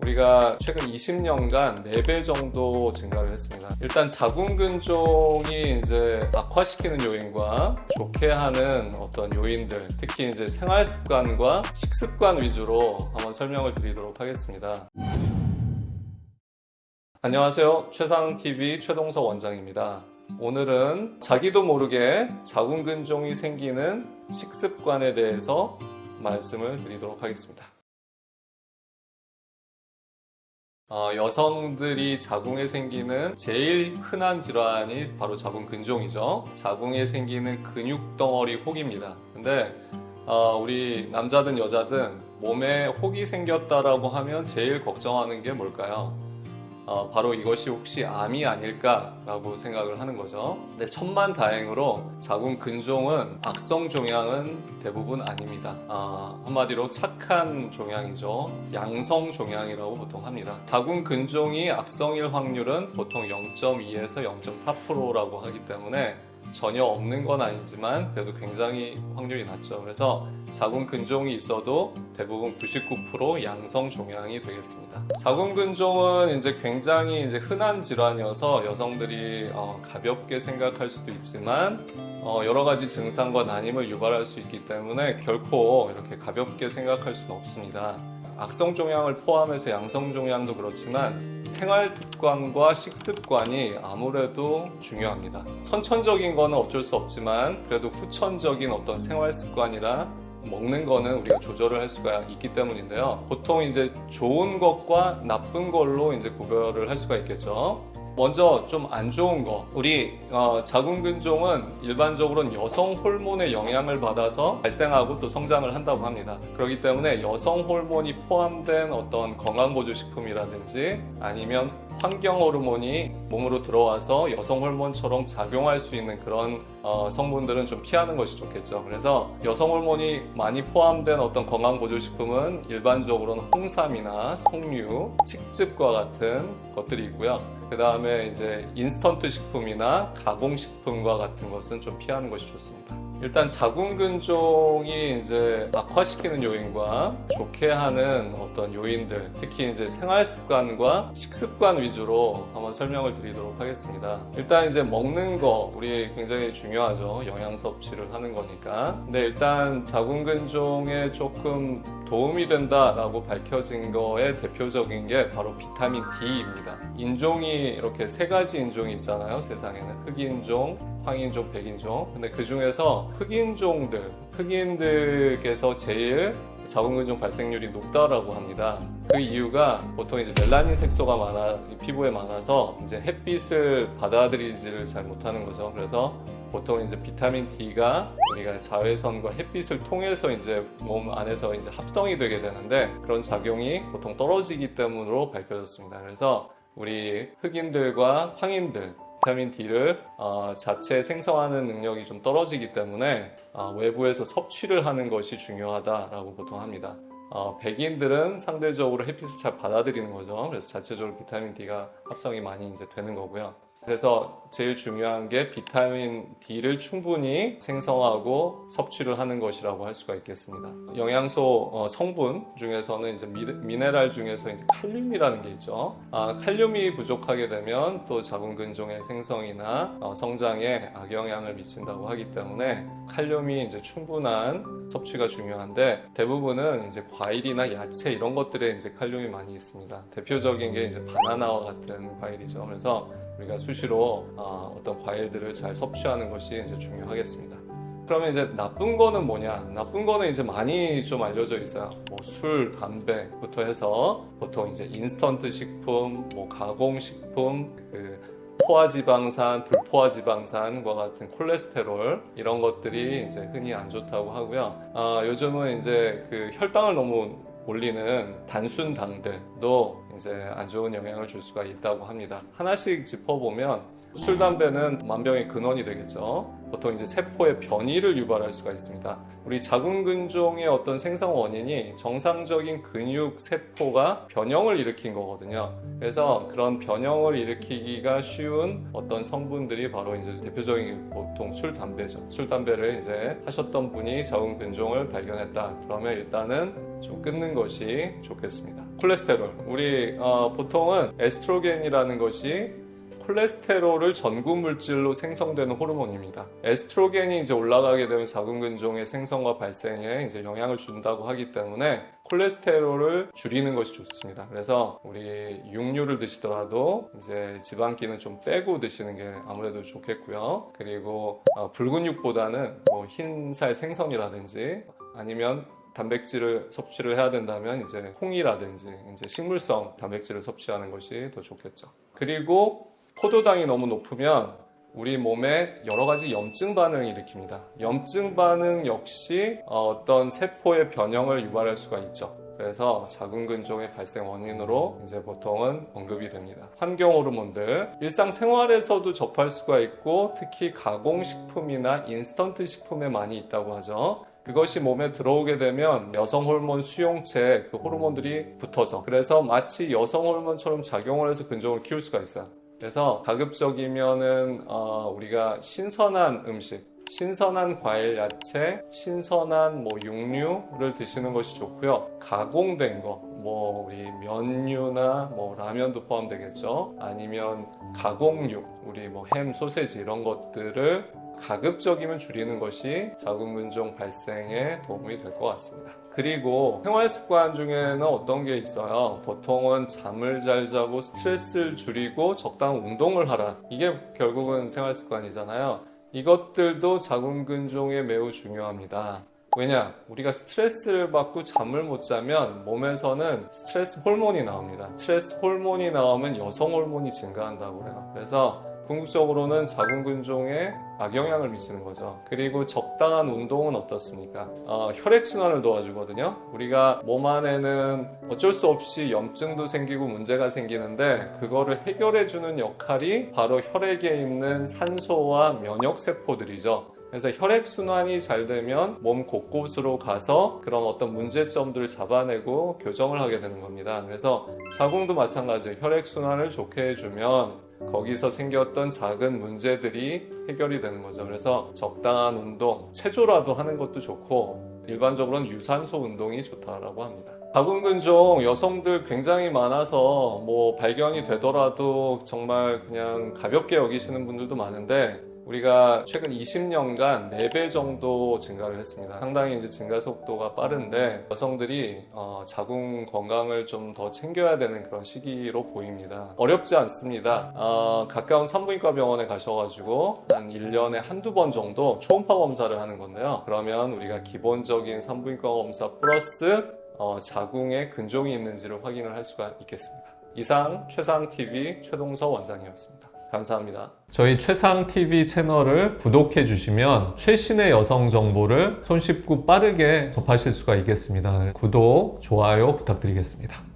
우리가 최근 20년간 4배 정도 증가를 했습니다. 일단 자궁근종이 이제 악화시키는 요인과 좋게 하는 어떤 요인들, 특히 이제 생활 습관과 식습관 위주로 한번 설명을 드리도록 하겠습니다. 안녕하세요. 최상TV 최동석 원장입니다. 오늘은 자기도 모르게 자궁근종이 생기는 식습관에 대해서 말씀을 드리도록 하겠습니다. 여성들이 자궁에 생기는 제일 흔한 질환이 바로 자궁근종이죠. 자궁에 생기는 근육덩어리 혹입니다. 근데 우리 남자든 여자든 몸에 혹이 생겼다라고 하면 제일 걱정하는 게 뭘까요? 바로 이것이 혹시 암이 아닐까라고 생각을 하는 거죠. 근데 천만다행으로 자궁근종은 악성 종양은 대부분 아닙니다. 한마디로 착한 종양이죠. 양성 종양이라고 보통 합니다. 자궁근종이 악성일 확률은 보통 0.2에서 0.4%라고 하기 때문에 전혀 없는 건 아니지만 그래도 굉장히 확률이 낮죠. 그래서 자궁근종이 있어도 대부분 99% 양성 종양이 되겠습니다. 자궁근종은 이제 굉장히 흔한 질환이어서 여성들이 가볍게 생각할 수도 있지만 여러 가지 증상과 난임을 유발할 수 있기 때문에 결코 이렇게 가볍게 생각할 수는 없습니다. 악성 종양을 포함해서 양성 종양도 그렇지만 생활 습관과 식습관이 아무래도 중요합니다. 선천적인 거는 어쩔 수 없지만 그래도 후천적인 어떤 생활 습관이라 먹는 거는 우리가 조절을 할 수가 있기 때문인데요. 보통 이제 좋은 것과 나쁜 걸로 이제 구별을 할 수가 있겠죠. 먼저 좀 안 좋은 거, 우리 자궁근종은 일반적으로는 여성 호르몬의 영향을 받아서 발생하고 또 성장을 한다고 합니다. 그렇기 때문에 여성 호르몬이 포함된 어떤 건강보조식품이라든지 아니면 환경 호르몬이 몸으로 들어와서 여성 호르몬처럼 작용할 수 있는 그런 성분들은 좀 피하는 것이 좋겠죠. 그래서 여성 호르몬이 많이 포함된 어떤 건강보조식품은 일반적으로는 홍삼이나 석류, 칡즙과 같은 것들이 있고요. 그 다음에 이제 인스턴트 식품이나 가공식품과 같은 것은 좀 피하는 것이 좋습니다. 일단 자궁근종이 이제 악화시키는 요인과 좋게 하는 어떤 요인들, 특히 이제 생활 습관과 식습관 위주로 한번 설명을 드리도록 하겠습니다. 일단 이제 먹는 거 우리 굉장히 중요하죠. 영양 섭취를 하는 거니까. 근데 일단 자궁근종에 조금 도움이 된다라고 밝혀진 거에 대표적인 게 바로 비타민 D입니다. 인종이 이렇게 3가지 인종이 있잖아요. 세상에는 흑인종, 황인종, 백인종. 근데 그 중에서 흑인들께서 제일 자궁근종 발생률이 높다라고 합니다. 그 이유가 보통 이제 멜라닌 색소가 피부에 많아서 이제 햇빛을 받아들이지를 잘 못하는 거죠. 그래서 보통 이제 비타민 D가 우리가 자외선과 햇빛을 통해서 이제 몸 안에서 이제 합성이 되게 되는데 그런 작용이 보통 떨어지기 때문으로 밝혀졌습니다. 그래서 우리 흑인들과 황인들 비타민 D를 자체 생성하는 능력이 좀 떨어지기 때문에 외부에서 섭취를 하는 것이 중요하다라고 보통 합니다. 백인들은 상대적으로 햇빛을 잘 받아들이는 거죠. 그래서 자체적으로 비타민 D가 합성이 많이 이제 되는 거고요. 그래서 제일 중요한 게 비타민 D를 충분히 생성하고 섭취를 하는 것이라고 할 수가 있겠습니다. 영양소 성분 중에서는 이제 미네랄 중에서 이제 칼륨이라는 게 있죠. 칼륨이 부족하게 되면 또 자궁근종의 생성이나 성장에 악영향을 미친다고 하기 때문에 칼륨이 이제 충분한 섭취가 중요한데 대부분은 이제 과일이나 야채 이런 것들에 이제 칼륨이 많이 있습니다. 대표적인 게 이제 바나나와 같은 과일이죠. 그래서 우리가 수시로 어떤 과일들을 잘 섭취하는 것이 이제 중요하겠습니다. 그러면 이제 나쁜 거는 뭐냐? 나쁜 거는 이제 많이 좀 알려져 있어요. 뭐 술, 담배부터 해서 보통 이제 인스턴트 식품, 뭐 가공식품, 포화지방산, 불포화지방산과 같은 콜레스테롤 이런 것들이 이제 흔히 안 좋다고 하고요. 요즘은 이제 혈당을 너무 올리는 단순당들도 이제 안 좋은 영향을 줄 수가 있다고 합니다. 하나씩 짚어보면 술, 담배는 만병의 근원이 되겠죠. 보통 이제 세포의 변이를 유발할 수가 있습니다. 우리 자궁근종의 어떤 생성 원인이 정상적인 근육 세포가 변형을 일으킨 거거든요. 그래서 그런 변형을 일으키기가 쉬운 어떤 성분들이 바로 이제 대표적인 게 보통 술, 담배죠. 술, 담배를 이제 하셨던 분이 자궁근종을 발견했다. 그러면 일단은 좀 끊는 것이 좋겠습니다. 콜레스테롤, 우리 보통은 에스트로겐이라는 것이 콜레스테롤을 전구 물질로 생성되는 호르몬입니다. 에스트로겐이 이제 올라가게 되면 자궁근종의 생성과 발생에 이제 영향을 준다고 하기 때문에 콜레스테롤을 줄이는 것이 좋습니다. 그래서 우리 육류를 드시더라도 이제 지방기는 좀 빼고 드시는 게 아무래도 좋겠고요. 그리고 붉은 육보다는 뭐 흰살 생선이라든지 아니면 단백질을 섭취를 해야 된다면 이제 콩이라든지 이제 식물성 단백질을 섭취하는 것이 더 좋겠죠. 그리고 포도당이 너무 높으면 우리 몸에 여러 가지 염증 반응을 일으킵니다. 염증 반응 역시 어떤 세포의 변형을 유발할 수가 있죠. 그래서 자궁근종의 발생 원인으로 이제 보통은 언급이 됩니다. 환경 호르몬들, 일상생활에서도 접할 수가 있고 특히 가공식품이나 인스턴트 식품에 많이 있다고 하죠. 그것이 몸에 들어오게 되면 여성 호르몬 수용체에 그 호르몬들이 붙어서 그래서 마치 여성 호르몬처럼 작용을 해서 근종을 키울 수가 있어요. 그래서 가급적이면은 우리가 신선한 음식, 신선한 과일, 야채, 신선한 뭐 육류를 드시는 것이 좋고요. 가공된 거, 뭐 우리 면류나 뭐 라면도 포함되겠죠. 아니면 가공육, 우리 뭐 햄, 소세지 이런 것들을 가급적이면 줄이는 것이 자궁근종 발생에 도움이 될 것 같습니다. 그리고 생활습관 중에는 어떤 게 있어요? 보통은 잠을 잘 자고 스트레스를 줄이고 적당한 운동을 하라. 이게 결국은 생활습관이잖아요. 이것들도 자궁근종에 매우 중요합니다. 왜냐? 우리가 스트레스를 받고 잠을 못 자면 몸에서는 스트레스 호르몬이 나옵니다. 스트레스 호르몬이 나오면 여성 호르몬이 증가한다고 해요. 그래서 궁극적으로는 자궁근종에 악영향을 미치는 거죠. 그리고 적당한 운동은 어떻습니까? 혈액순환을 도와주거든요. 우리가 몸 안에는 어쩔 수 없이 염증도 생기고 문제가 생기는데 그거를 해결해주는 역할이 바로 혈액에 있는 산소와 면역세포들이죠. 그래서 혈액순환이 잘 되면 몸 곳곳으로 가서 그런 어떤 문제점들을 잡아내고 교정을 하게 되는 겁니다. 그래서 자궁도 마찬가지예요. 혈액순환을 좋게 해주면 거기서 생겼던 작은 문제들이 해결이 되는 거죠. 그래서 적당한 운동, 체조라도 하는 것도 좋고 일반적으로는 유산소 운동이 좋다라고 합니다. 자궁근종 여성들 굉장히 많아서 뭐 발견이 되더라도 정말 그냥 가볍게 여기시는 분들도 많은데 우리가 최근 20년간 4배 정도 증가를 했습니다. 상당히 이제 증가 속도가 빠른데 여성들이 자궁 건강을 좀 더 챙겨야 되는 그런 시기로 보입니다. 어렵지 않습니다. 가까운 산부인과 병원에 가셔가지고 한 1년에 한두 번 정도 초음파 검사를 하는 건데요. 그러면 우리가 기본적인 산부인과 검사 플러스 자궁에 근종이 있는지를 확인을 할 수가 있겠습니다. 이상 최상TV 최동서 원장이었습니다. 감사합니다. 저희 최상TV 채널을 구독해 주시면 최신의 여성 정보를 손쉽고 빠르게 접하실 수가 있겠습니다. 구독, 좋아요 부탁드리겠습니다.